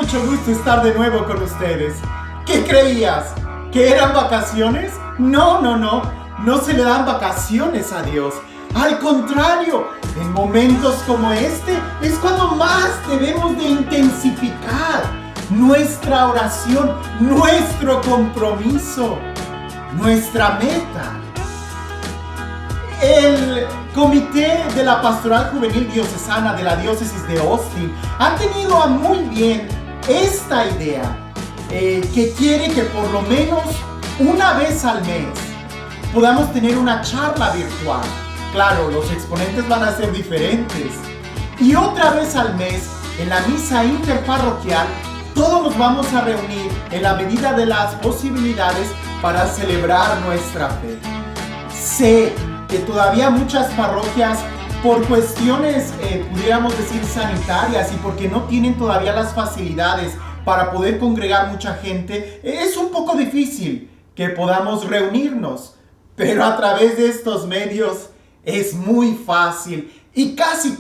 mucho gusto estar de nuevo con ustedes. ¿Qué creías? ¿Que eran vacaciones? No, no se le dan vacaciones a Dios. Al contrario, en momentos como este es cuando más debemos de intensificar nuestra oración, nuestro compromiso, nuestra meta. El Comité de la Pastoral Juvenil Diocesana de la Diócesis de Austin ha tenido muy bien esta idea, que quiere que por lo menos una vez al mes podamos tener una charla virtual. Claro, los exponentes van a ser diferentes. Y otra vez al mes, en la misa interparroquial, todos nos vamos a reunir en la medida de las posibilidades para celebrar nuestra fe. Sé que todavía muchas parroquias, por cuestiones, pudiéramos decir, sanitarias, y porque no tienen todavía las facilidades para poder congregar mucha gente, es un poco difícil que podamos reunirnos. Pero a través de estos medios es muy fácil y casi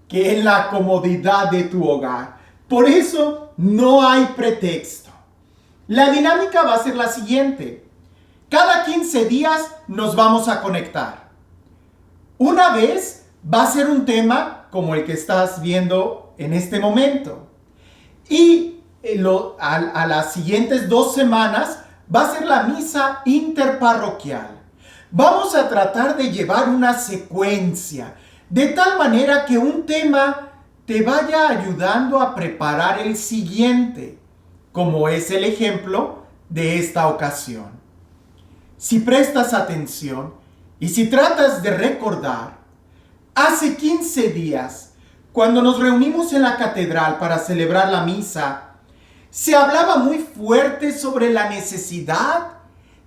que en la comodidad de tu hogar. Por eso no hay pretexto. La dinámica va a ser la siguiente. Cada 15 días nos vamos a conectar. Una vez va a ser un tema como el que estás viendo en este momento. Y a las siguientes 2 semanas va a ser la misa interparroquial. Vamos a tratar de llevar una secuencia, de tal manera que un tema te vaya ayudando a preparar el siguiente, como es el ejemplo de esta ocasión. Si prestas atención y si tratas de recordar, hace 15 días, cuando nos reunimos en la catedral para celebrar la misa, se hablaba muy fuerte sobre la necesidad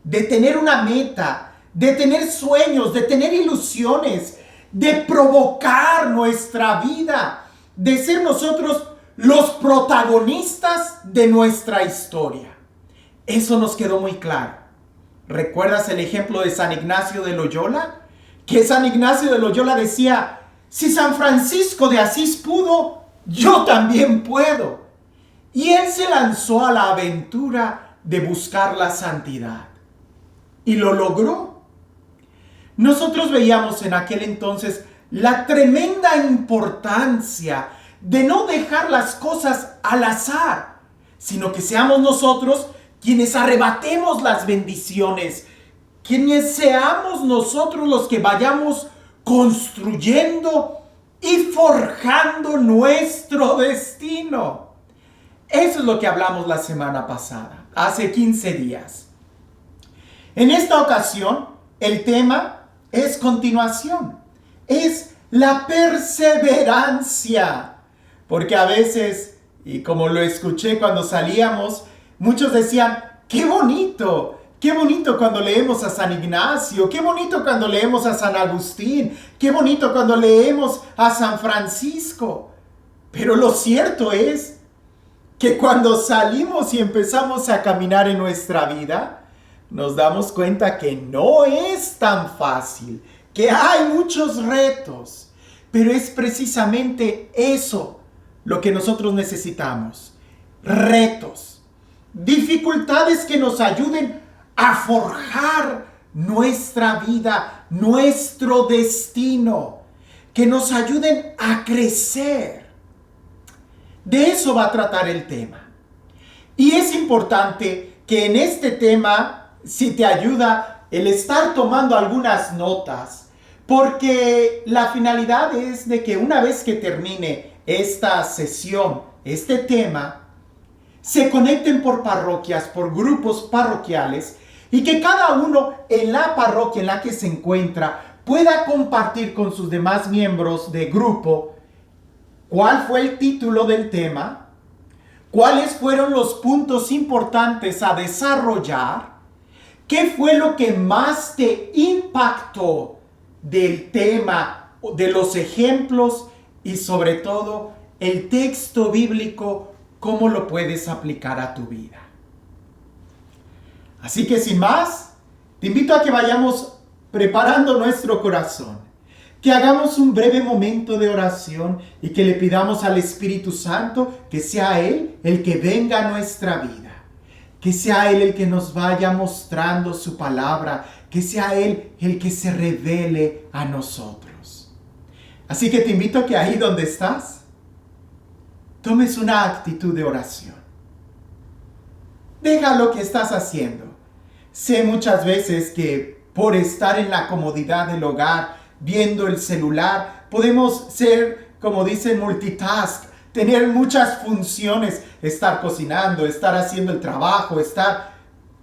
de tener una meta, de tener sueños, de tener ilusiones, de provocar nuestra vida, de ser nosotros los protagonistas de nuestra historia. Eso nos quedó muy claro. ¿Recuerdas el ejemplo de San Ignacio de Loyola? Que San Ignacio de Loyola decía, si San Francisco de Asís pudo, yo también puedo. Y él se lanzó a la aventura de buscar la santidad. Y lo logró. Nosotros veíamos en aquel entonces la tremenda importancia de no dejar las cosas al azar, sino que seamos nosotros quienes arrebatemos las bendiciones, quienes seamos nosotros los que vayamos construyendo y forjando nuestro destino. Eso es lo que hablamos la semana pasada, hace 15 días. En esta ocasión, el tema es continuación, es la perseverancia. Porque a veces, y como lo escuché cuando salíamos, muchos decían, qué bonito cuando leemos a San Ignacio, qué bonito cuando leemos a San Agustín, qué bonito cuando leemos a San Francisco. Pero lo cierto es que cuando salimos y empezamos a caminar en nuestra vida, nos damos cuenta que no es tan fácil, que hay muchos retos, pero es precisamente eso lo que nosotros necesitamos. Retos, dificultades que nos ayuden a forjar nuestra vida, nuestro destino, que nos ayuden a crecer. De eso va a tratar el tema. Y es importante que en este tema, si te ayuda el estar tomando algunas notas, porque la finalidad es de que una vez que termine esta sesión, este tema, se conecten por parroquias, por grupos parroquiales, y que cada uno en la parroquia en la que se encuentra pueda compartir con sus demás miembros de grupo cuál fue el título del tema, cuáles fueron los puntos importantes a desarrollar, qué fue lo que más te impactó del tema, de los ejemplos y sobre todo el texto bíblico, cómo lo puedes aplicar a tu vida. Así que sin más, te invito a que vayamos preparando nuestro corazón, que hagamos un breve momento de oración y que le pidamos al Espíritu Santo que sea Él el que venga a nuestra vida, que sea Él el que nos vaya mostrando su palabra, que sea Él el que se revele a nosotros. Así que te invito a que ahí donde estás, tomes una actitud de oración. Deja lo que estás haciendo. Sé muchas veces que por estar en la comodidad del hogar, viendo el celular, podemos ser, como dicen, multitask, tener muchas funciones, estar cocinando, estar haciendo el trabajo, estar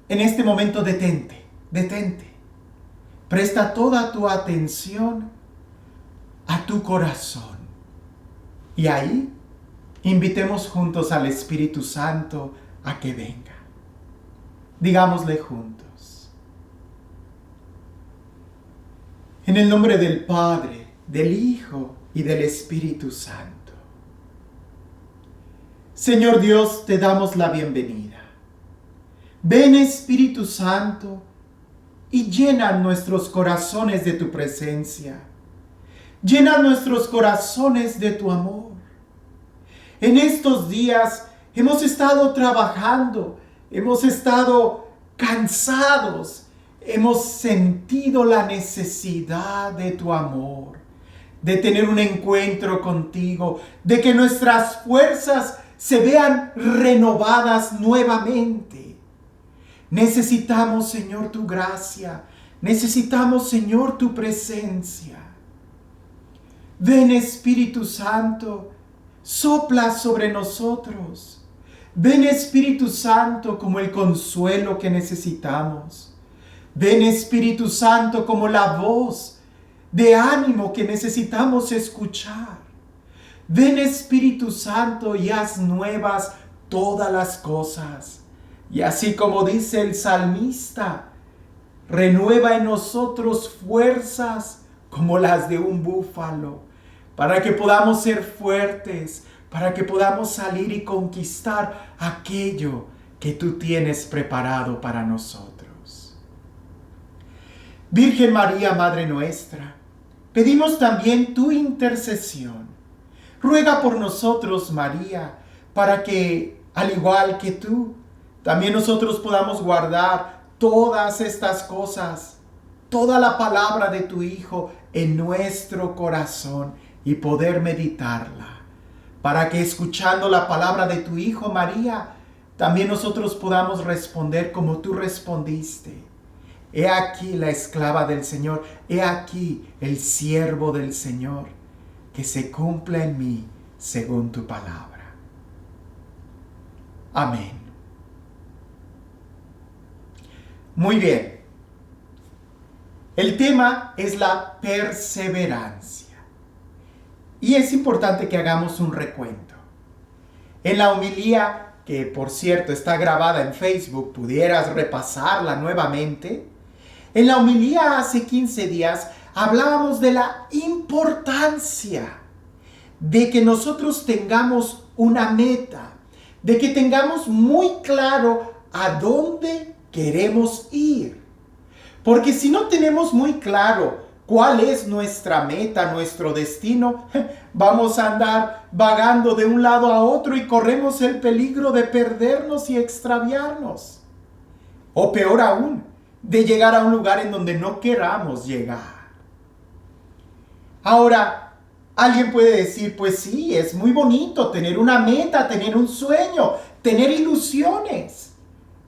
en este momento. Detente. Presta toda tu atención a tu corazón. Y ahí invitemos juntos al Espíritu Santo a que venga. Digámosle juntos. En el nombre del Padre, del Hijo y del Espíritu Santo. Señor Dios, te damos la bienvenida. Ven, Espíritu Santo, y llena nuestros corazones de tu presencia. Llena nuestros corazones de tu amor. En estos días hemos estado trabajando, hemos estado cansados, hemos sentido la necesidad de tu amor, de tener un encuentro contigo, de que nuestras fuerzas se vean renovadas nuevamente. Necesitamos, Señor, tu gracia. Necesitamos, Señor, tu presencia. Ven, Espíritu Santo, sopla sobre nosotros. Ven, Espíritu Santo, como el consuelo que necesitamos. Ven, Espíritu Santo, como la voz de ánimo que necesitamos escuchar. Ven, Espíritu Santo, y haz nuevas todas las cosas. Y así como dice el salmista, renueva en nosotros fuerzas como las de un búfalo, para que podamos ser fuertes, para que podamos salir y conquistar aquello que tú tienes preparado para nosotros. Virgen María, Madre nuestra, pedimos también tu intercesión. Ruega por nosotros, María, para que, al igual que tú, también nosotros podamos guardar todas estas cosas, toda la palabra de tu Hijo en nuestro corazón y poder meditarla, para que escuchando la palabra de tu Hijo, María, también nosotros podamos responder como tú respondiste. He aquí la esclava del Señor, he aquí el siervo del Señor, que se cumpla en mí según tu palabra. Amén. Muy bien. El tema es la perseverancia. Y es importante que hagamos un recuento. En la homilía, que por cierto está grabada en Facebook, pudieras repasarla nuevamente. En la homilía hace 15 días hablábamos de la importancia de que nosotros tengamos una meta, de que tengamos muy claro a dónde queremos ir. Porque si no tenemos muy claro cuál es nuestra meta, nuestro destino, vamos a andar vagando de un lado a otro y corremos el peligro de perdernos y extraviarnos. O peor aún, de llegar a un lugar en donde no queramos llegar. Ahora, alguien puede decir, pues sí, es muy bonito tener una meta, tener un sueño, tener ilusiones.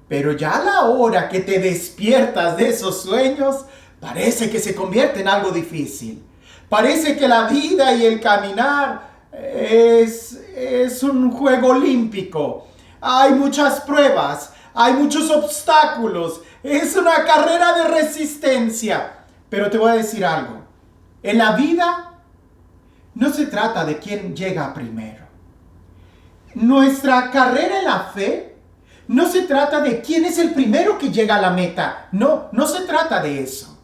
Pero ya a la hora que te despiertas de esos sueños, parece que se convierte en algo difícil. Parece que la vida y el caminar es un juego olímpico. Hay muchas pruebas, hay muchos obstáculos. Es una carrera de resistencia. Pero te voy a decir algo. En la vida no se trata de quién llega primero. Nuestra carrera en la fe no se trata de quién es el primero que llega a la meta. No se trata de eso.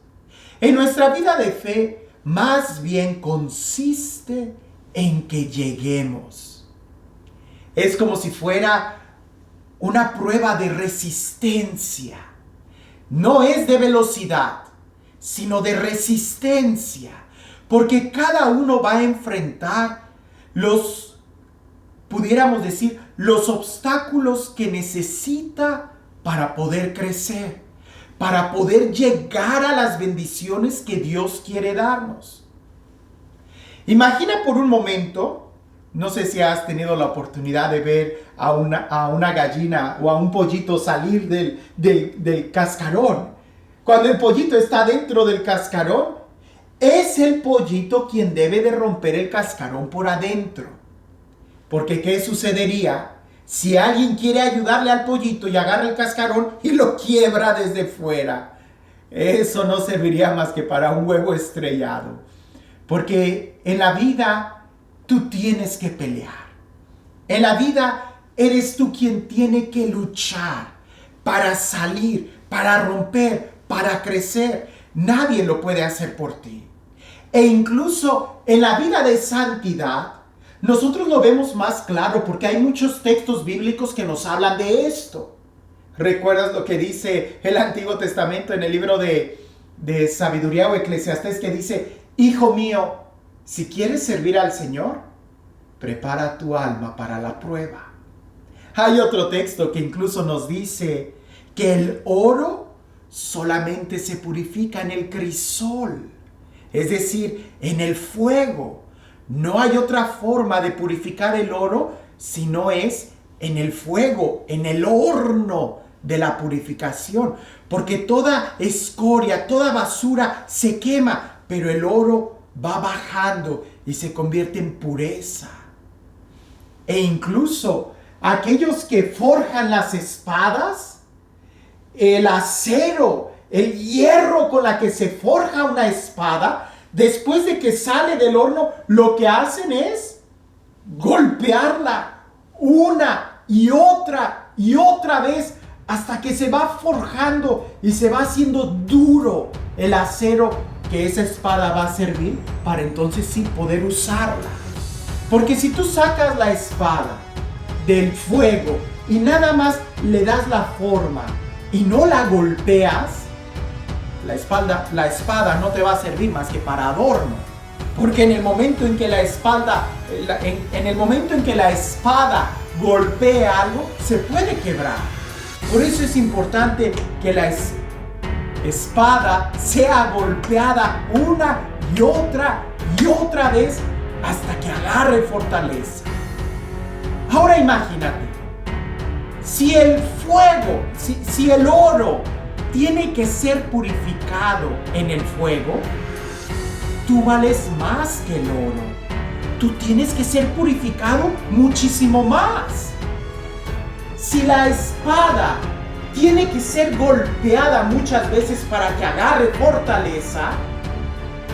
En nuestra vida de fe, más bien consiste en que lleguemos. Es como si fuera una prueba de resistencia. No es de velocidad, sino de resistencia. porque cada uno va a enfrentar pudiéramos decir, los obstáculos que necesita para poder crecer, para poder llegar a las bendiciones que Dios quiere darnos. Imagina por un momento, no sé si has tenido la oportunidad de ver a una gallina o a un pollito salir del cascarón. Cuando el pollito está dentro del cascarón, es el pollito quien debe de romper el cascarón por adentro. Porque ¿qué sucedería si alguien quiere ayudarle al pollito y agarra el cascarón y lo quiebra desde fuera? Eso no serviría más que para un huevo estrellado. Porque en la vida tú tienes que pelear. En la vida eres tú quien tiene que luchar para salir, para romper, para crecer. Nadie lo puede hacer por ti. E incluso en la vida de santidad, nosotros lo vemos más claro porque hay muchos textos bíblicos que nos hablan de esto. ¿Recuerdas lo que dice el Antiguo Testamento en el libro de Sabiduría o Eclesiastés, que dice: hijo mío, si quieres servir al Señor, prepara tu alma para la prueba? Hay otro texto que incluso nos dice que el oro solamente se purifica en el crisol, es decir, en el fuego. No hay otra forma de purificar el oro si no es en el fuego, en el horno de la purificación. Porque toda escoria, toda basura se quema, pero el oro va bajando y se convierte en pureza. E incluso aquellos que forjan las espadas, el acero, el hierro con la que se forja una espada, después de que sale del horno, lo que hacen es golpearla una y otra vez hasta que se va forjando y se va haciendo duro el acero que esa espada va a servir para entonces sí poder usarla. Porque si tú sacas la espada del fuego y nada más le das la forma y no la golpeas, la espada no te va a servir más que para adorno. Porque en el momento en que la espada golpea algo, se puede quebrar. Por eso es importante que la espada sea golpeada una y otra vez hasta que agarre fortaleza. Ahora imagínate, si el fuego, si el oro tiene que ser purificado en el fuego, tú vales más que el oro. Tú tienes que ser purificado muchísimo más. Si la espada tiene que ser golpeada muchas veces para que agarre fortaleza,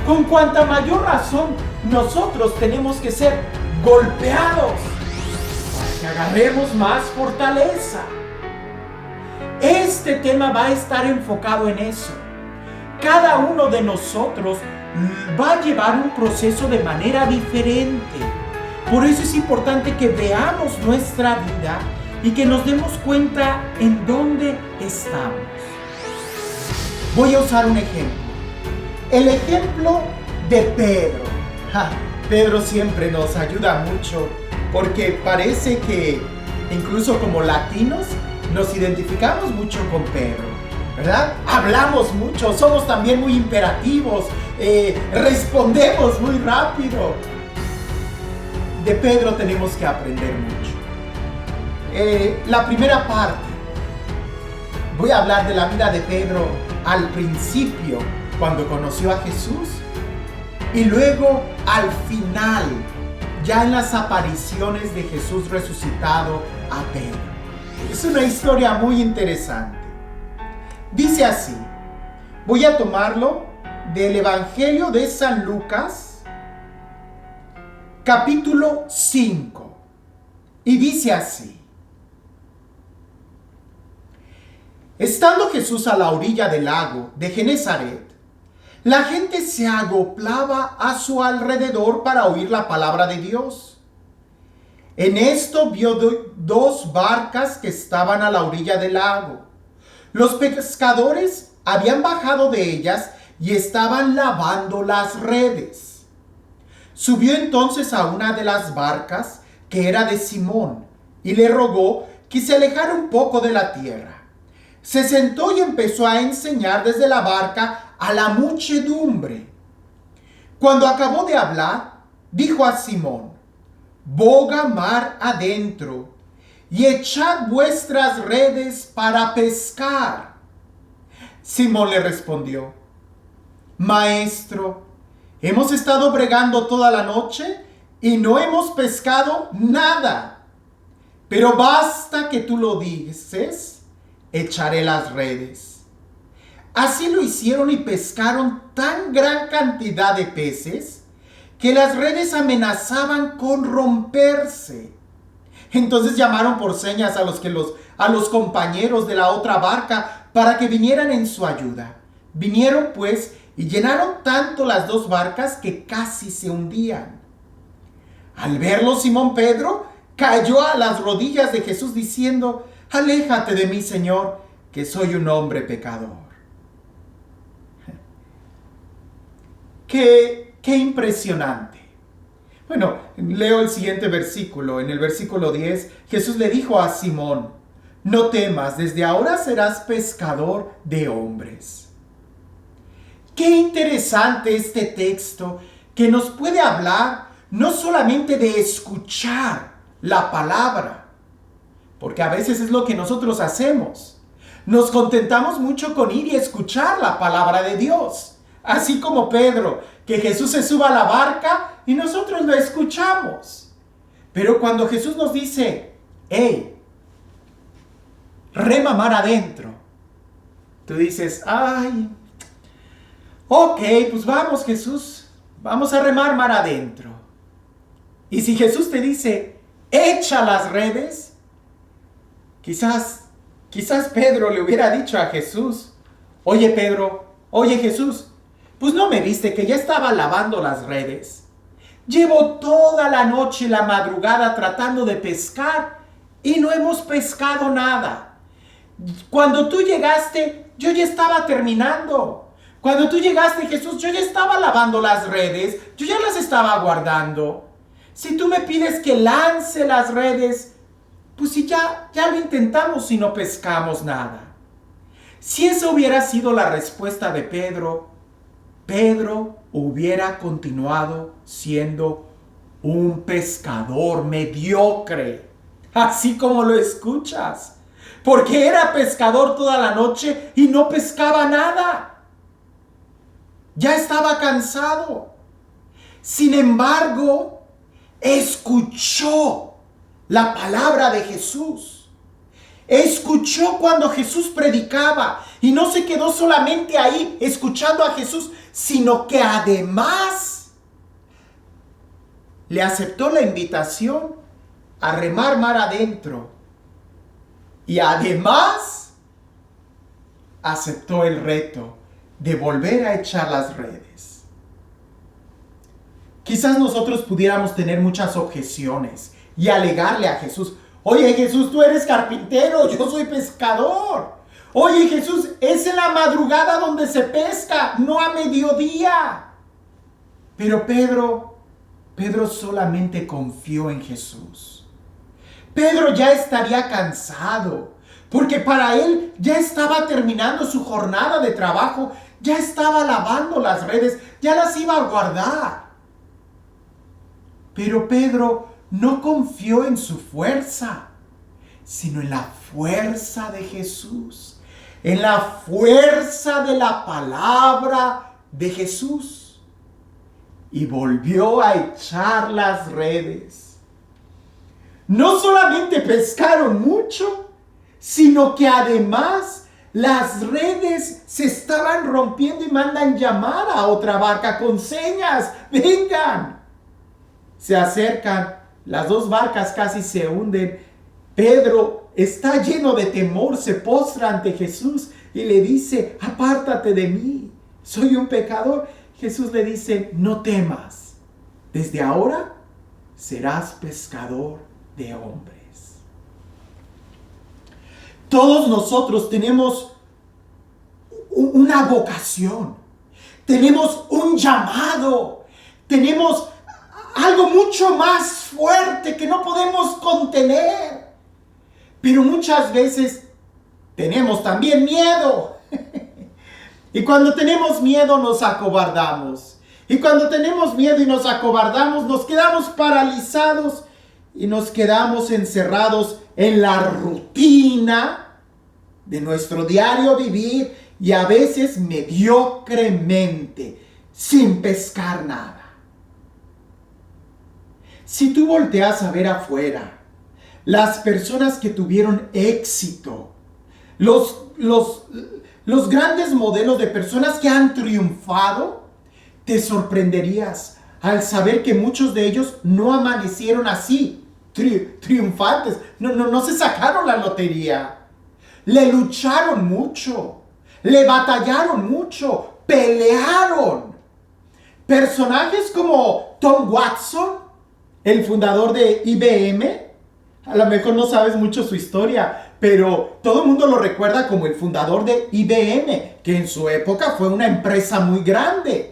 con cuanta mayor razón nosotros tenemos que ser golpeados para que agarremos más fortaleza. Este tema va a estar enfocado en eso. Cada uno de nosotros va a llevar un proceso de manera diferente. Por eso es importante que veamos nuestra vida y que nos demos cuenta en dónde estamos. Voy a usar un ejemplo. El ejemplo de Pedro. Pedro siempre nos ayuda mucho porque parece que incluso como latinos nos identificamos mucho con Pedro, ¿verdad? Hablamos mucho, somos también muy imperativos, respondemos muy rápido. De Pedro tenemos que aprender mucho. La primera parte, voy a hablar de la vida de Pedro al principio, cuando conoció a Jesús, y luego al final, ya en las apariciones de Jesús resucitado a Pedro. Es una historia muy interesante. Dice así, voy a tomarlo del Evangelio de San Lucas, capítulo 5, y dice así: estando Jesús a la orilla del lago de Genezaret, la gente se acoplaba a su alrededor para oír la palabra de Dios. En esto vio dos barcas que estaban a la orilla del lago. Los pescadores habían bajado de ellas y estaban lavando las redes. Subió entonces a una de las barcas, que era de Simón, y le rogó que se alejara un poco de la tierra. Se sentó y empezó a enseñar desde la barca a la muchedumbre. Cuando acabó de hablar, dijo a Simón: boga mar adentro y echad vuestras redes para pescar. Simón le respondió: Maestro, hemos estado bregando toda la noche y no hemos pescado nada. Pero basta que tú lo dices, echaré las redes. Así lo hicieron y pescaron tan gran cantidad de peces que las redes amenazaban con romperse. Entonces llamaron por señas a los compañeros de la otra barca para que vinieran en su ayuda. Vinieron pues y llenaron tanto las dos barcas que casi se hundían. Al verlo, Simón Pedro cayó a las rodillas de Jesús diciendo: aléjate de mí, Señor, que soy un hombre pecador. Qué impresionante. Bueno, leo el siguiente versículo. En el versículo 10, Jesús le dijo a Simón: no temas, desde ahora serás pescador de hombres. Qué interesante este texto, que nos puede hablar no solamente de escuchar la palabra, porque a veces es lo que nosotros hacemos. Nos contentamos mucho con ir y escuchar la palabra de Dios. Así como Pedro, que Jesús se suba a la barca y nosotros lo escuchamos. Pero cuando Jesús nos dice: hey, rema mar adentro, tú dices: ay, ok, pues vamos, Jesús, vamos a remar mar adentro. Y si Jesús te dice: echa las redes, quizás Pedro le hubiera dicho a Jesús: oye Pedro, oye Jesús, pues no me viste que ya estaba lavando las redes. Llevo toda la noche y la madrugada tratando de pescar y no hemos pescado nada. Cuando tú llegaste, yo ya estaba terminando. Cuando tú llegaste, Jesús, yo ya estaba lavando las redes, yo ya las estaba guardando. Si tú me pides que lance las redes, pues si ya lo intentamos y no pescamos nada. Si esa hubiera sido la respuesta de Pedro, Pedro hubiera continuado siendo un pescador mediocre, así como lo escuchas, porque era pescador toda la noche y no pescaba nada. Ya estaba cansado. Sin embargo, escuchó la palabra de Jesús. Escuchó cuando Jesús predicaba y no se quedó solamente ahí escuchando a Jesús, sino que además le aceptó la invitación a remar mar adentro y además aceptó el reto de volver a echar las redes. Quizás nosotros pudiéramos tener muchas objeciones y alegarle a Jesús: oye Jesús, tú eres carpintero, yo soy pescador. Oye Jesús, es en la madrugada donde se pesca, no a mediodía. Pero Pedro solamente confió en Jesús. Pedro ya estaría cansado, porque para él ya estaba terminando su jornada de trabajo, ya estaba lavando las redes, ya las iba a guardar. Pero Pedro no confió en su fuerza, sino en la fuerza de Jesús, en la fuerza de la palabra de Jesús. Y volvió a echar las redes. No solamente pescaron mucho, sino que además las redes se estaban rompiendo y mandan llamar a otra barca con señas: vengan. Se acercan, las dos barcas casi se hunden. Pedro está lleno de temor, se postra ante Jesús y le dice: apártate de mí, soy un pecador. Jesús le dice: no temas, desde ahora serás pescador de hombres. Todos nosotros tenemos una vocación, tenemos un llamado, tenemos algo mucho más fuerte que no podemos contener. Pero muchas veces tenemos también miedo. Y cuando tenemos miedo nos acobardamos. Y cuando tenemos miedo y nos acobardamos, nos quedamos paralizados y nos quedamos encerrados en la rutina de nuestro diario vivir y a veces mediocremente, sin pescar nada. Si tú volteas a ver afuera, las personas que tuvieron éxito, los grandes modelos de personas que han triunfado, te sorprenderías al saber que muchos de ellos no amanecieron así, triunfantes, no se sacaron la lotería. Le lucharon mucho, le batallaron mucho, pelearon. Personajes como Tom Watson, el fundador de IBM, a lo mejor no sabes mucho su historia, pero todo el mundo lo recuerda como el fundador de IBM, que en su época fue una empresa muy grande.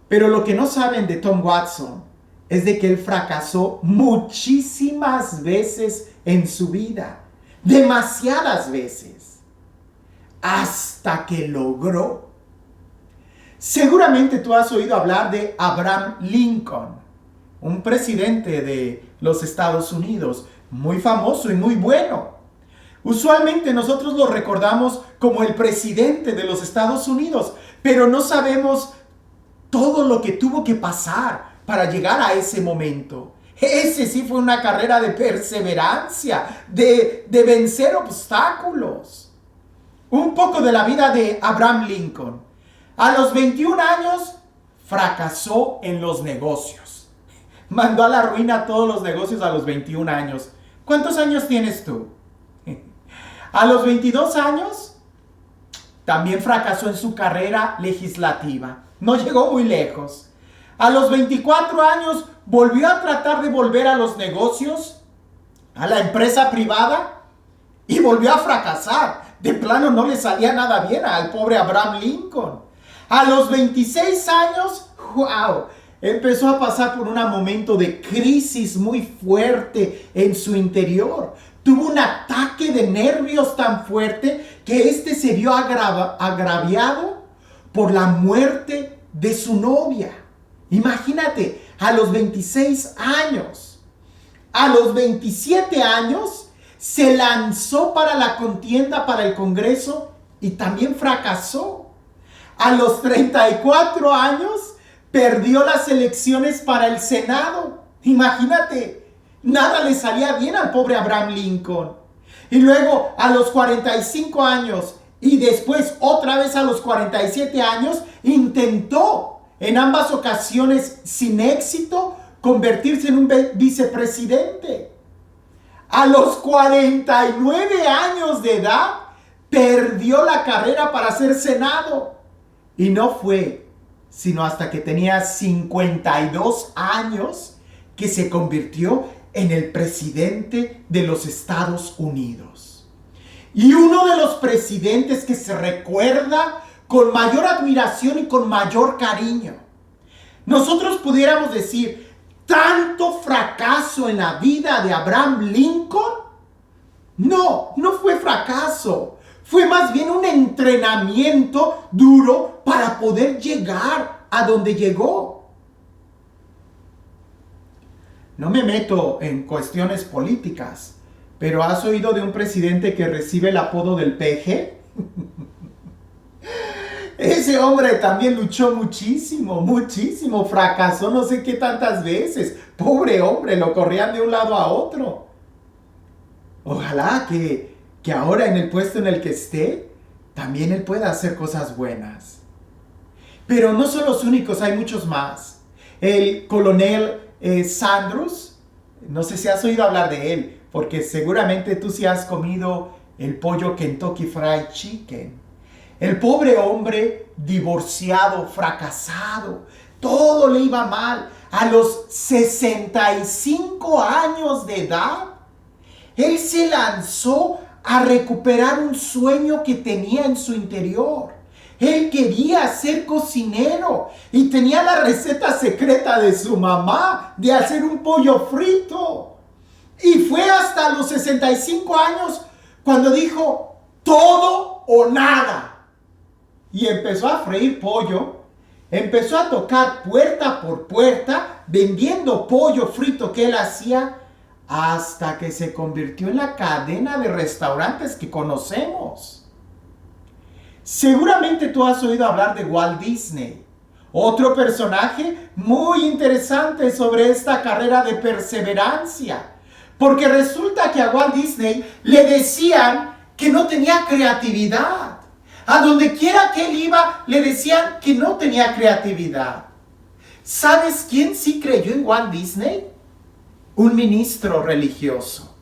Pero lo que no saben de Tom Watson es de que él fracasó muchísimas veces en su vida, demasiadas veces, hasta que logró. Seguramente tú has oído hablar de Abraham Lincoln, un presidente de los Estados Unidos, muy famoso y muy bueno. Usualmente nosotros lo recordamos como el presidente de los Estados Unidos, pero no sabemos todo lo que tuvo que pasar para llegar a ese momento. Ese sí fue una carrera de perseverancia, de vencer obstáculos. Un poco de la vida de Abraham Lincoln. A los 21 años fracasó en los negocios. Mandó a la ruina todos los negocios a los 21 años. ¿Cuántos años tienes tú? A los 22 años también fracasó en su carrera legislativa. No llegó muy lejos. A los 24 años volvió a tratar de volver a los negocios, a la empresa privada, y volvió a fracasar. De plano no le salía nada bien al pobre Abraham Lincoln. A los 26 años, ¡wow!, empezó a pasar por un momento de crisis muy fuerte en su interior. Tuvo un ataque de nervios tan fuerte que se vio agraviado por la muerte de su novia. Imagínate, a los 26 años. A los 27 años se lanzó para la contienda para el Congreso y también fracasó. A los 34 años perdió las elecciones para el Senado. Imagínate, nada le salía bien al pobre Abraham Lincoln. Y luego a los 45 años y después otra vez a los 47 años intentó en ambas ocasiones sin éxito convertirse en un vicepresidente. A los 49 años de edad perdió la carrera para ser Senado. Y no fue sino hasta que tenía 52 años que se convirtió en el presidente de los Estados Unidos. Y uno de los presidentes que se recuerda con mayor admiración y con mayor cariño. Nosotros pudiéramos decir, ¿tanto fracaso en la vida de Abraham Lincoln? No fue fracaso. Fue más bien un entrenamiento duro para poder llegar a donde llegó. No me meto en cuestiones políticas, pero ¿has oído de un presidente que recibe el apodo del peje? Ese hombre también luchó muchísimo, fracasó no sé qué tantas veces. Pobre hombre, lo corrían de un lado a otro. Ojalá que ahora en el puesto en el que esté, también él pueda hacer cosas buenas. Pero no son los únicos, hay muchos más. El coronel Sanders, no sé si has oído hablar de él, porque seguramente tú sí has comido el pollo Kentucky Fried Chicken. El pobre hombre divorciado, fracasado, todo le iba mal. A los 65 años de edad, él se lanzó a recuperar un sueño que tenía en su interior. Él quería ser cocinero y tenía la receta secreta de su mamá de hacer un pollo frito. Y fue hasta los 65 años cuando dijo, todo o nada. Y empezó a freír pollo, empezó a tocar puerta por puerta, vendiendo pollo frito que él hacía, hasta que se convirtió en la cadena de restaurantes que conocemos. Seguramente tú has oído hablar de Walt Disney, otro personaje muy interesante sobre esta carrera de perseverancia, porque resulta que a Walt Disney le decían que no tenía creatividad. A donde quiera que él iba, le decían que no tenía creatividad. ¿Sabes quién sí creyó en Walt Disney? Un ministro religioso.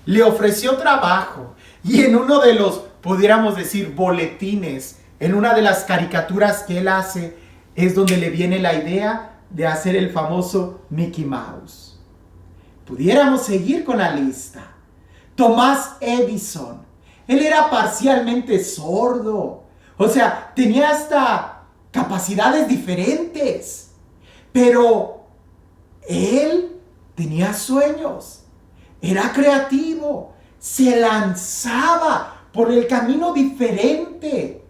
Le ofreció trabajo y en uno de los, pudiéramos decir, boletines, en una de las caricaturas que él hace, es donde le viene la idea de hacer el famoso Mickey Mouse. Pudiéramos seguir con la lista. Thomas Edison. Él era parcialmente sordo. O sea, tenía hasta capacidades diferentes. Pero él tenía sueños. Era creativo. Se lanzaba por el camino diferente.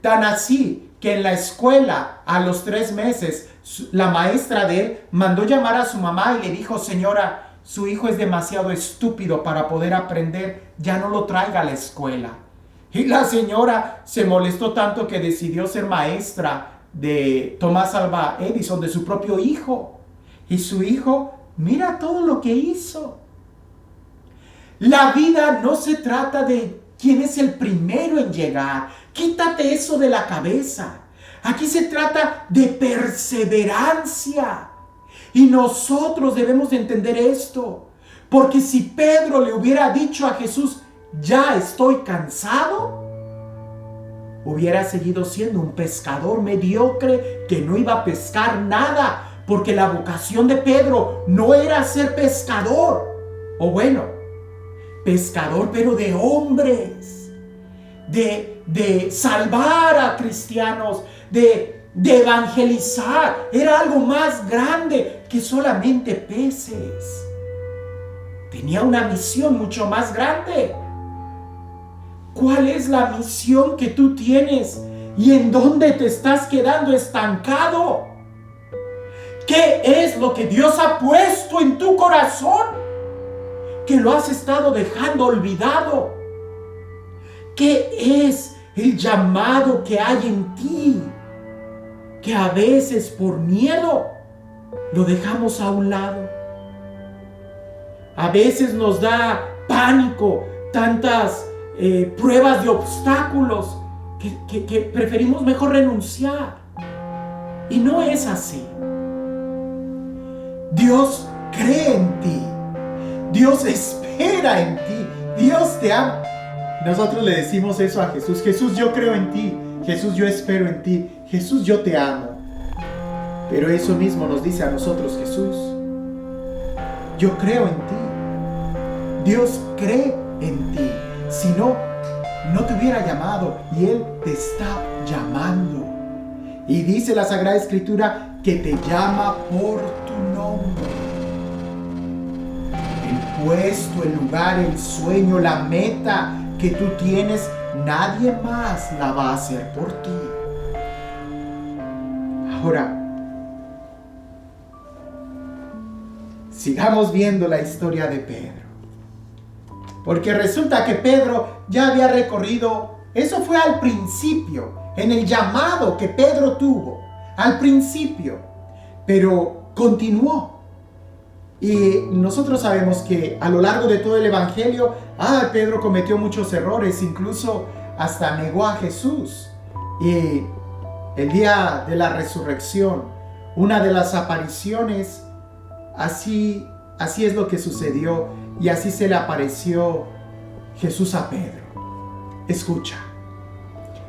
Tan así que en la escuela, a los 3 meses, la maestra de él mandó llamar a su mamá y le dijo, señora, su hijo es demasiado estúpido para poder aprender, ya no lo traiga a la escuela. Y la señora se molestó tanto que decidió ser maestra de Thomas Alva Edison, de su propio hijo. Y su hijo, mira todo lo que hizo. La vida no se trata de quién es el primero en llegar. Quítate eso de la cabeza. Aquí se trata de perseverancia. Y nosotros debemos de entender esto. Porque si Pedro le hubiera dicho a Jesús, ya estoy cansado, hubiera seguido siendo un pescador mediocre que no iba a pescar nada. Porque la vocación de Pedro no era ser pescador. O bueno, pescador pero de hombres. De salvar a cristianos. De evangelizar. Era algo más grande que solamente peces. Tenía una misión mucho más grande. ¿Cuál es la misión que tú tienes? ¿Y en dónde te estás quedando estancado? ¿Qué es lo que Dios ha puesto en tu corazón? Que lo has estado dejando olvidado. ¿Qué es el llamado que hay en ti? Que a veces por miedo lo dejamos a un lado. A veces nos da pánico tantas pruebas de obstáculos que preferimos mejor renunciar. Y no es así. Dios cree en ti. Dios espera en ti. Dios te ama. Nosotros le decimos eso a Jesús. Jesús, yo creo en ti. Jesús, yo espero en ti. Jesús, yo te amo. Pero eso mismo nos dice a nosotros Jesús. Yo creo en ti. Dios cree en ti. Si no, no te hubiera llamado. Y Él te está llamando. Y dice la Sagrada Escritura que te llama por tu nombre. El puesto, el lugar, el sueño, la meta que tú tienes, nadie más la va a hacer por ti. Ahora, sigamos viendo la historia de Pedro. Porque resulta que Pedro ya había recorrido, eso fue al principio, en el llamado que Pedro tuvo, al principio, pero continuó. Y nosotros sabemos que a lo largo de todo el Evangelio, Pedro cometió muchos errores, incluso hasta negó a Jesús. Y el día de la resurrección, una de las apariciones, así es lo que sucedió, y así se le apareció Jesús a Pedro. Escucha.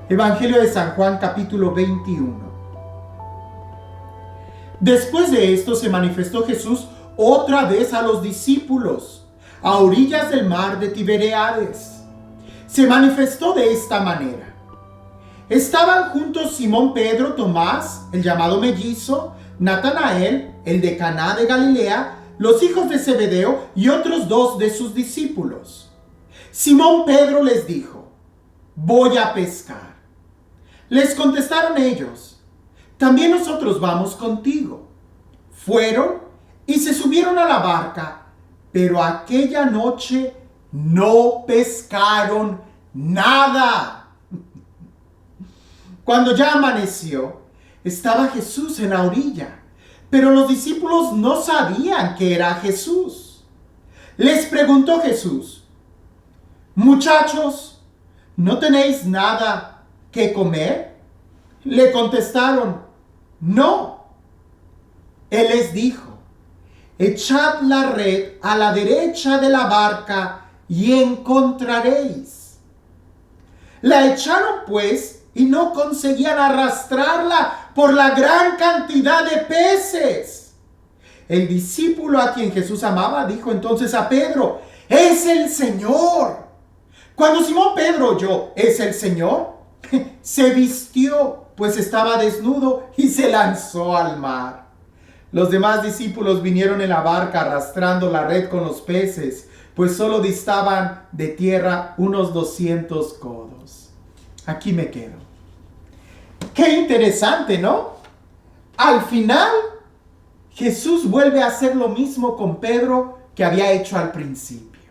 Evangelio de San Juan, capítulo 21. Después de esto se manifestó Jesús otra vez a los discípulos, a orillas del mar de Tiberíades. Se manifestó de esta manera. Estaban juntos Simón Pedro, Tomás, el llamado mellizo, Natanael, el de Caná de Galilea, los hijos de Zebedeo y otros 2 de sus discípulos. Simón Pedro les dijo: voy a pescar. Les contestaron ellos: también nosotros vamos contigo. Fueron y se subieron a la barca, pero aquella noche no pescaron nada. Cuando ya amaneció, estaba Jesús en la orilla, pero los discípulos no sabían que era Jesús. Les preguntó Jesús: muchachos, ¿no tenéis nada que comer? Le contestaron: no. Él les dijo: echad la red a la derecha de la barca y encontraréis. La echaron pues y no conseguían arrastrarla por la gran cantidad de peces. El discípulo a quien Jesús amaba dijo entonces a Pedro: ¡es el Señor! Cuando Simón Pedro oyó «¿es el Señor?», se vistió, pues estaba desnudo, y se lanzó al mar. Los demás discípulos vinieron en la barca arrastrando la red con los peces, pues solo distaban de tierra unos 200 codos. Aquí me quedo. Qué interesante, ¿no? Al final, Jesús vuelve a hacer lo mismo con Pedro que había hecho al principio.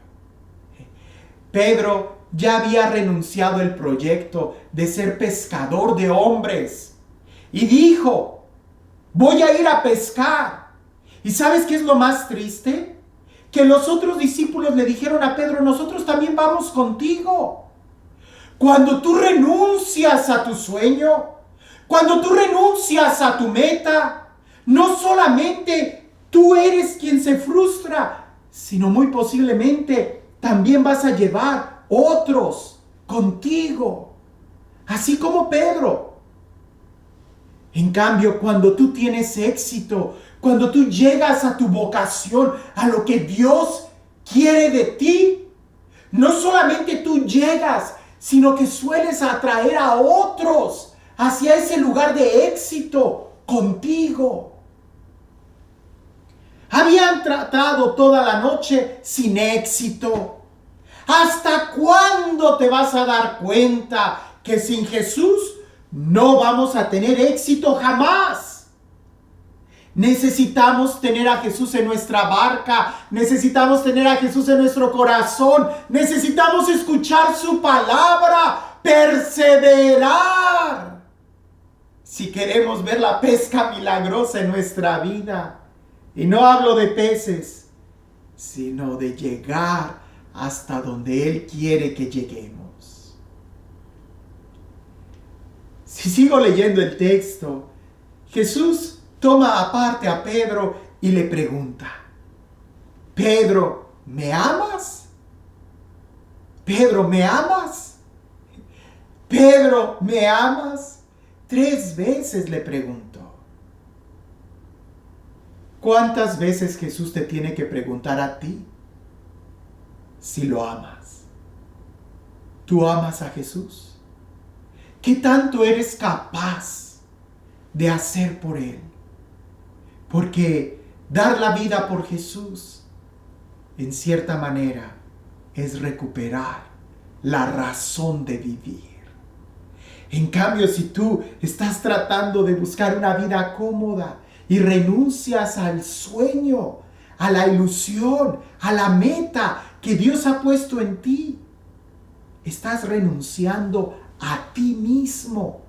Pedro ya había renunciado al proyecto de ser pescador de hombres y dijo: voy a ir a pescar. ¿Y sabes qué es lo más triste? Que los otros discípulos le dijeron a Pedro: nosotros también vamos contigo. Cuando tú renuncias a tu sueño, cuando tú renuncias a tu meta, no solamente tú eres quien se frustra, sino muy posiblemente también vas a llevar otros contigo, así como Pedro. En cambio, cuando tú tienes éxito, cuando tú llegas a tu vocación, a lo que Dios quiere de ti, no solamente tú llegas, sino que sueles atraer a otros hacia ese lugar de éxito contigo. Habían tratado toda la noche sin éxito. ¿Hasta cuándo te vas a dar cuenta que sin Jesús no vamos a tener éxito jamás? Necesitamos tener a Jesús en nuestra barca. Necesitamos tener a Jesús en nuestro corazón. Necesitamos escuchar su palabra. Perseverar. Si queremos ver la pesca milagrosa en nuestra vida. Y no hablo de peces, sino de llegar hasta donde Él quiere que lleguemos. Si sigo leyendo el texto, Jesús toma aparte a Pedro y le pregunta: Pedro, ¿me amas? Pedro, ¿me amas? Pedro, ¿me amas? 3 veces le preguntó. ¿Cuántas veces Jesús te tiene que preguntar a ti si lo amas? ¿Tú amas a Jesús? ¿Qué tanto eres capaz de hacer por Él? Porque dar la vida por Jesús, en cierta manera, es recuperar la razón de vivir. En cambio, si tú estás tratando de buscar una vida cómoda y renuncias al sueño, a la ilusión, a la meta que Dios ha puesto en ti, estás renunciando a ti mismo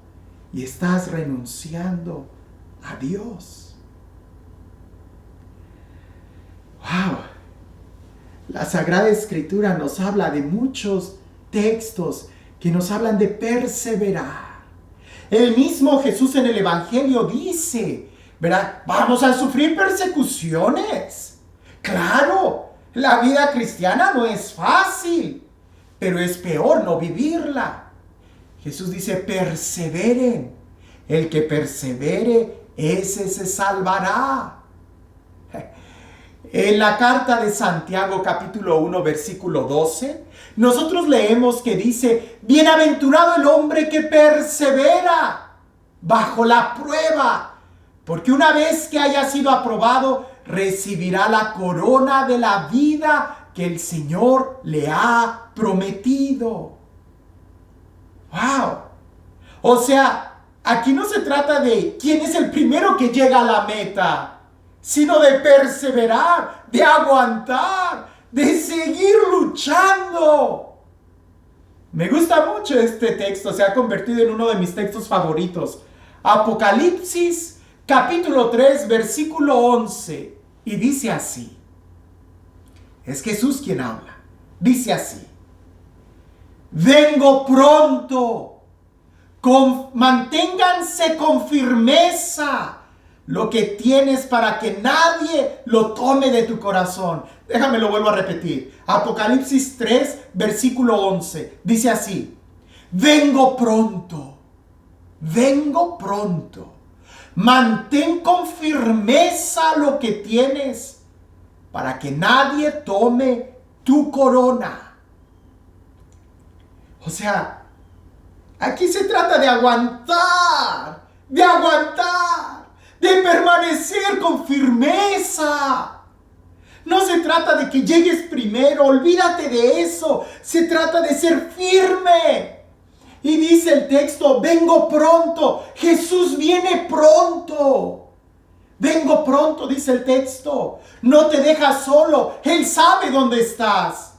y estás renunciando a Dios. ¡Wow! La Sagrada Escritura nos habla de muchos textos que nos hablan de perseverar. El mismo Jesús en el Evangelio dice, ¿verdad? Vamos a sufrir persecuciones. Claro, la vida cristiana no es fácil, pero es peor no vivirla. Jesús dice, perseveren. El que persevere, ese se salvará. En la carta de Santiago capítulo 1 versículo 12, nosotros leemos que dice: bienaventurado el hombre que persevera bajo la prueba, porque una vez que haya sido aprobado, recibirá la corona de la vida que el Señor le ha prometido. ¡Wow! O sea, aquí no se trata de quién es el primero que llega a la meta, sino de perseverar, de aguantar, de seguir luchando. Me gusta mucho este texto, se ha convertido en uno de mis textos favoritos. Apocalipsis capítulo 3 versículo 11, y dice así. Es Jesús quien habla. Dice así: vengo pronto. Manténganse con firmeza lo que tienes para que nadie lo tome de tu corazón. Déjame lo vuelvo a repetir. Apocalipsis 3, versículo 11. Dice así: vengo pronto. Vengo pronto. Mantén con firmeza lo que tienes para que nadie tome tu corona. O sea, aquí se trata de aguantar, de permanecer con firmeza. No se trata de que llegues primero, olvídate de eso. Se trata de ser firme. Y dice el texto: vengo pronto. Jesús viene pronto. Vengo pronto, dice el texto. No te deja solo. Él sabe dónde estás.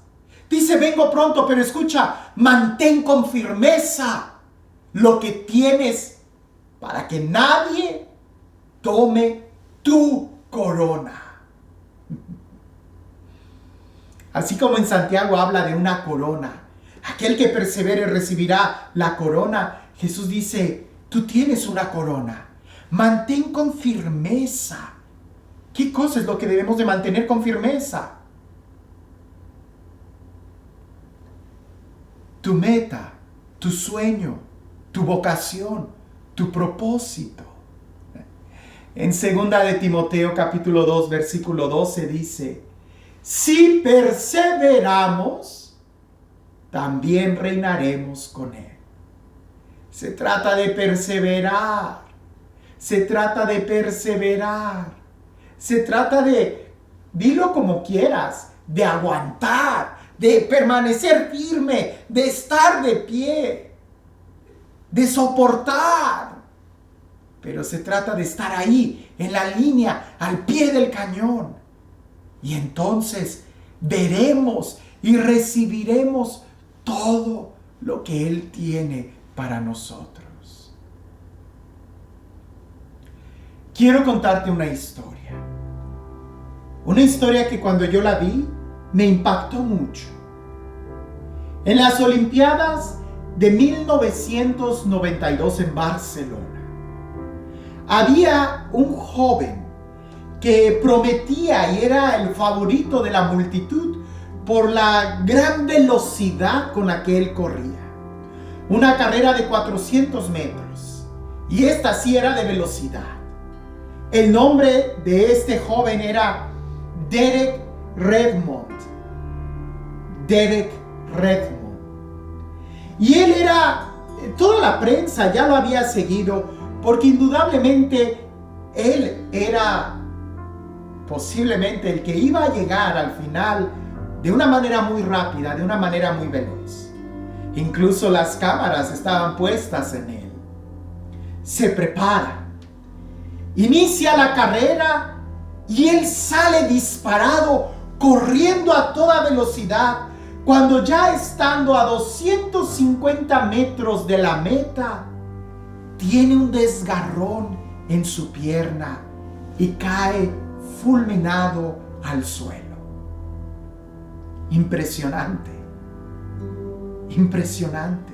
Dice: vengo pronto, pero escucha, mantén con firmeza lo que tienes para que nadie tome tu corona. Así como en Santiago habla de una corona. Aquel que persevere recibirá la corona. Jesús dice: tú tienes una corona. Mantén con firmeza. ¿Qué cosa es lo que debemos de mantener con firmeza? Tu meta, tu sueño, tu vocación, tu propósito. En 2 de Timoteo capítulo 2 versículo 12 dice: si perseveramos, también reinaremos con Él. Se trata de perseverar. Se trata de perseverar. Se trata de, dilo como quieras, de aguantar, de permanecer firme, de estar de pie, de soportar. Pero se trata de estar ahí, en la línea, al pie del cañón. Y entonces veremos y recibiremos todo lo que Él tiene para nosotros. Quiero contarte una historia. Una historia que cuando yo la vi, me impactó mucho. En las Olimpiadas de 1992 en Barcelona, había un joven que prometía y era el favorito de la multitud por la gran velocidad con la que él corría. Una carrera de 400 metros. Y esta sí era de velocidad. El nombre de este joven era Derek Redmond. Derek Redmond. Y él era, toda la prensa ya lo había seguido, porque indudablemente él era posiblemente el que iba a llegar al final de una manera muy rápida, de una manera muy veloz. Incluso las cámaras estaban puestas en él. Se prepara, inicia la carrera y él sale disparado, corriendo a toda velocidad, cuando ya estando a 250 metros de la meta, tiene un desgarrón en su pierna y cae fulminado al suelo. Impresionante. Impresionante.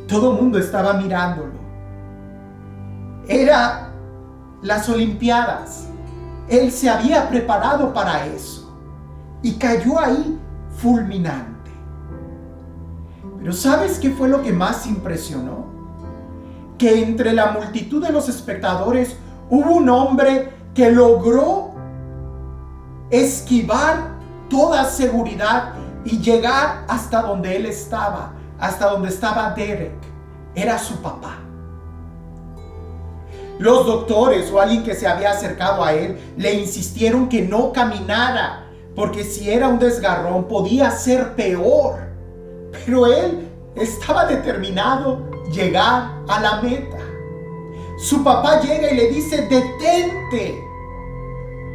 Todo el mundo estaba mirándolo. Era las Olimpiadas. Él se había preparado para eso y cayó ahí fulminante. Pero ¿sabes qué fue lo que más impresionó? Que entre la multitud de los espectadores hubo un hombre que logró esquivar toda seguridad y llegar hasta donde él estaba, hasta donde estaba Derek. Era su papá. Los doctores o alguien que se había acercado a él le insistieron que no caminara, porque si era un desgarrón podía ser peor. Pero él estaba determinado a llegar a la meta. Su papá llega y le dice: detente.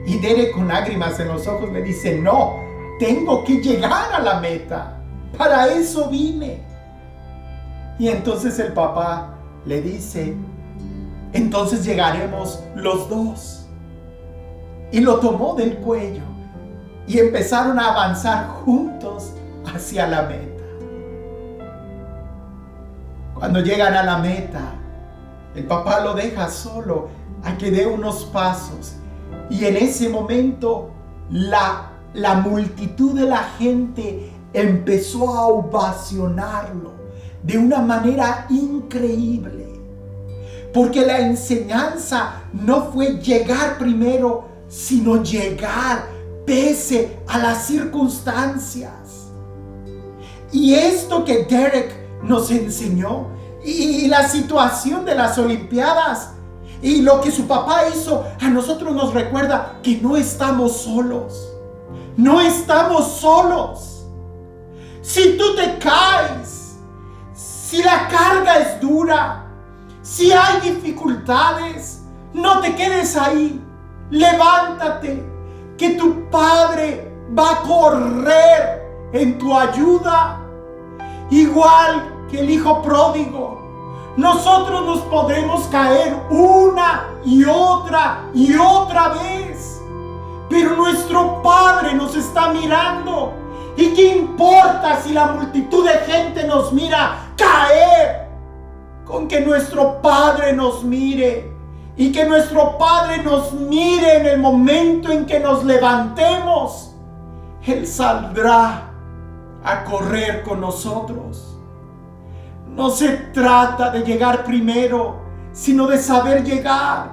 Y Derek, con lágrimas en los ojos, le dice: no, tengo que llegar a la meta. Para eso vine. Y entonces el papá le dice: entonces llegaremos los dos. Y lo tomó del cuello y empezaron a avanzar juntos hacia la meta. Cuando llegan a la meta, el papá lo deja solo a que dé unos pasos. Y en ese momento la multitud de la gente empezó a ovacionarlo de una manera increíble. Porque la enseñanza no fue llegar primero, sino llegar pese a las circunstancias. Y esto que Derek nos enseñó, y la situación de las Olimpiadas, y lo que su papá hizo, a nosotros nos recuerda que no estamos solos. No estamos solos. Si tú te caes, si la carga es dura, si hay dificultades, no te quedes ahí. Levántate, que tu Padre va a correr en tu ayuda. Igual que el hijo pródigo, nosotros nos podremos caer una y otra vez. Pero nuestro Padre nos está mirando. ¿Y qué importa si la multitud de gente nos mira caer? Con que nuestro Padre nos mire, y que nuestro Padre nos mire en el momento en que nos levantemos, Él saldrá a correr con nosotros. No se trata de llegar primero, sino de saber llegar,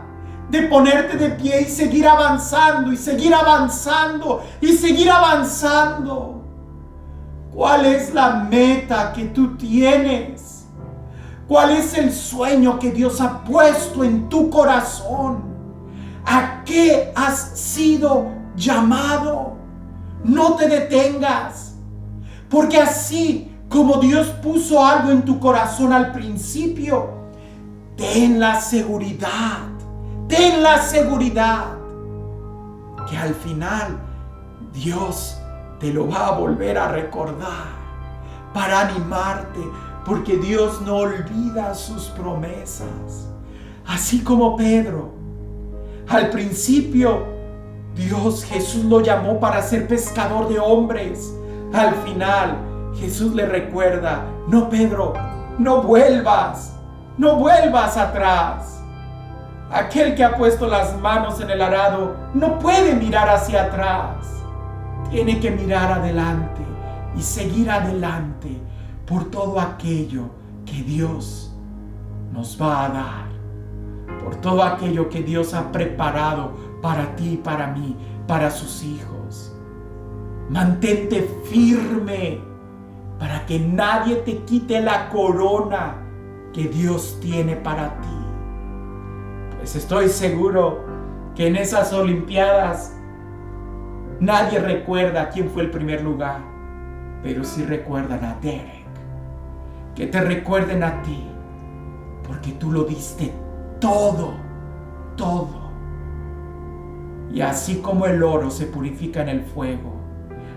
de ponerte de pie y seguir avanzando, y seguir avanzando, y seguir avanzando. ¿Cuál es la meta que tú tienes? ¿Cuál es el sueño que Dios ha puesto en tu corazón? ¿A qué has sido llamado? No te detengas, porque así como Dios puso algo en tu corazón al principio, ten la seguridad que al final Dios te lo va a volver a recordar para animarte, porque Dios no olvida sus promesas. Así como Pedro, al principio Jesús lo llamó para ser pescador de hombres. Al final Jesús le recuerda: no, Pedro, no vuelvas atrás. Aquel que ha puesto las manos en el arado no puede mirar hacia atrás. Tiene que mirar adelante y seguir adelante por todo aquello que Dios nos va a dar, por todo aquello que Dios ha preparado para ti y para mí, para sus hijos. Mantente firme para que nadie te quite la corona que Dios tiene para ti. Pues estoy seguro que en esas Olimpiadas nadie recuerda quién fue el primer lugar, pero sí recuerdan a Derek. Que te recuerden a ti, porque tú lo diste todo. Y así como el oro se purifica en el fuego,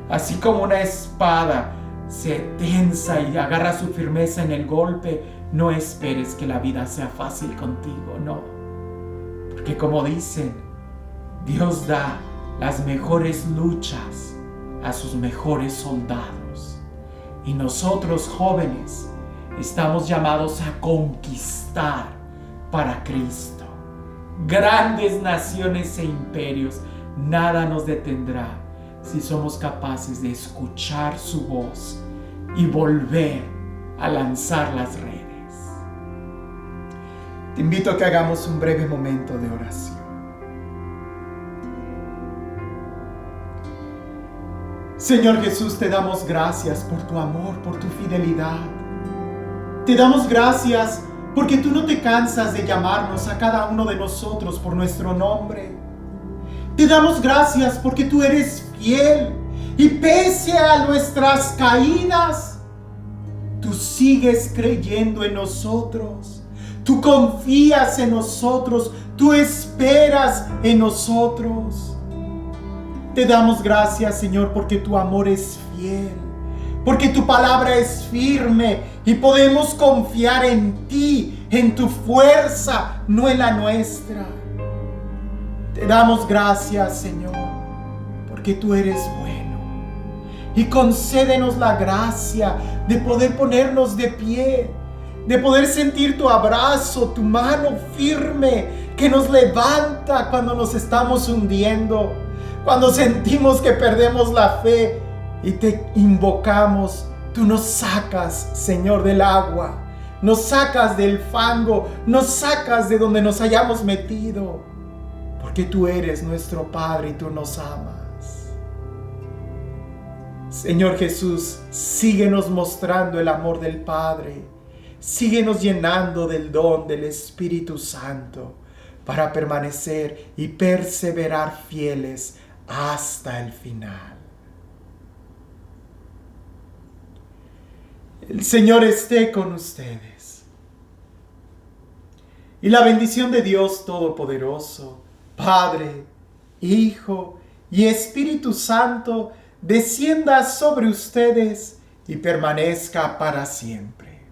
así como una espada se tensa y agarra su firmeza en el golpe, no esperes que la vida sea fácil contigo, no. Porque como dicen, Dios da las mejores luchas a sus mejores soldados. Y nosotros, jóvenes, estamos llamados a conquistar para Cristo. Grandes naciones e imperios, nada nos detendrá si somos capaces de escuchar su voz y volver a lanzar las redes. Te invito a que hagamos un breve momento de oración. Señor Jesús, te damos gracias por tu amor, por tu fidelidad. Te damos gracias porque tú no te cansas de llamarnos a cada uno de nosotros por nuestro nombre. Te damos gracias porque tú eres fiel y pese a nuestras caídas, tú sigues creyendo en nosotros. Tú confías en nosotros, tú esperas en nosotros. Te damos gracias, Señor, porque tu amor es fiel, porque tu palabra es firme y podemos confiar en ti, en tu fuerza, no en la nuestra. Te damos gracias, Señor, porque tú eres bueno. Y concédenos la gracia de poder ponernos de pie, de poder sentir tu abrazo, tu mano firme que nos levanta cuando nos estamos hundiendo, cuando sentimos que perdemos la fe y te invocamos. Tú nos sacas, Señor, del agua, nos sacas del fango, nos sacas de donde nos hayamos metido, porque tú eres nuestro Padre y tú nos amas. Señor Jesús, síguenos mostrando el amor del Padre, síguenos llenando del don del Espíritu Santo para permanecer y perseverar fieles hasta el final. El Señor esté con ustedes. Y la bendición de Dios Todopoderoso, Padre, Hijo y Espíritu Santo, descienda sobre ustedes y permanezca para siempre.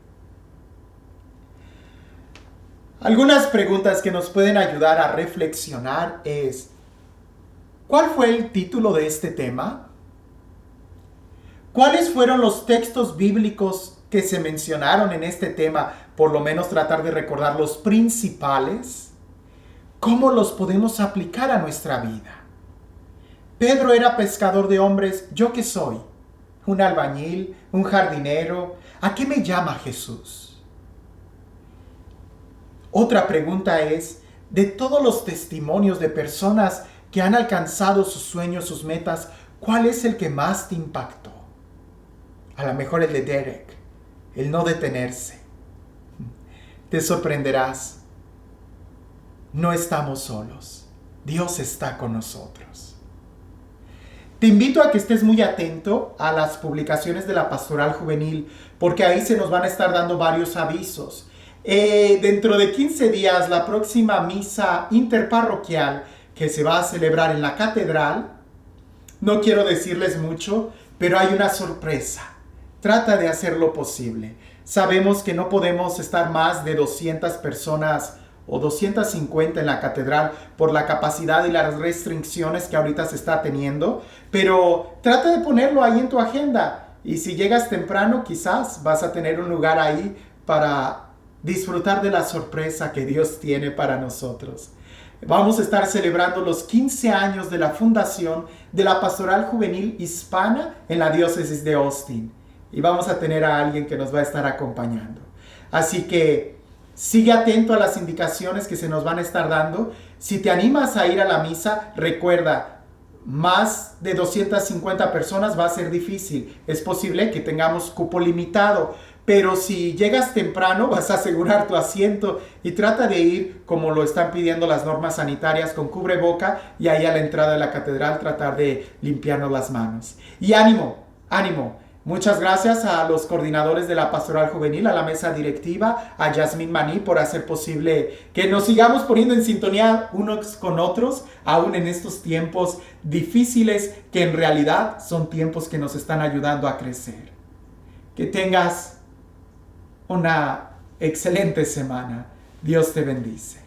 Algunas preguntas que nos pueden ayudar a reflexionar es: ¿cuál fue el título de este tema? ¿Cuáles fueron los textos bíblicos que se mencionaron en este tema? Por lo menos tratar de recordar los principales. ¿Cómo los podemos aplicar a nuestra vida? Pedro era pescador de hombres. ¿Yo qué soy? ¿Un albañil? ¿Un jardinero? ¿A qué me llama Jesús? Otra pregunta es: de todos los testimonios de personas que han alcanzado sus sueños, sus metas, ¿cuál es el que más te impactó? A lo mejor el de Derek, el no detenerse. Te sorprenderás. No estamos solos. Dios está con nosotros. Te invito a que estés muy atento a las publicaciones de la Pastoral Juvenil, porque ahí se nos van a estar dando varios avisos. Dentro de 15 días, la próxima misa interparroquial que se va a celebrar en la catedral, no quiero decirles mucho, pero hay una sorpresa. Trata de hacer lo posible. Sabemos que no podemos estar más de 200 personas o 250 en la catedral por la capacidad y las restricciones que ahorita se está teniendo, pero trata de ponerlo ahí en tu agenda. Y si llegas temprano, quizás vas a tener un lugar ahí para disfrutar de la sorpresa que Dios tiene para nosotros. Vamos a estar celebrando los 15 años de la fundación de la Pastoral Juvenil Hispana en la diócesis de Austin. Y vamos a tener a alguien que nos va a estar acompañando. Así que sigue atento a las indicaciones que se nos van a estar dando. Si te animas a ir a la misa, recuerda, más de 250 personas va a ser difícil. Es posible que tengamos cupo limitado. Pero si llegas temprano, vas a asegurar tu asiento y trata de ir como lo están pidiendo las normas sanitarias, con cubreboca, y ahí a la entrada de la catedral tratar de limpiarnos las manos. Y ánimo, ánimo. Muchas gracias a los coordinadores de la Pastoral Juvenil, a la mesa directiva, a Yasmín Maní por hacer posible que nos sigamos poniendo en sintonía unos con otros, aún en estos tiempos difíciles que en realidad son tiempos que nos están ayudando a crecer. Que tengas una excelente semana. Dios te bendice.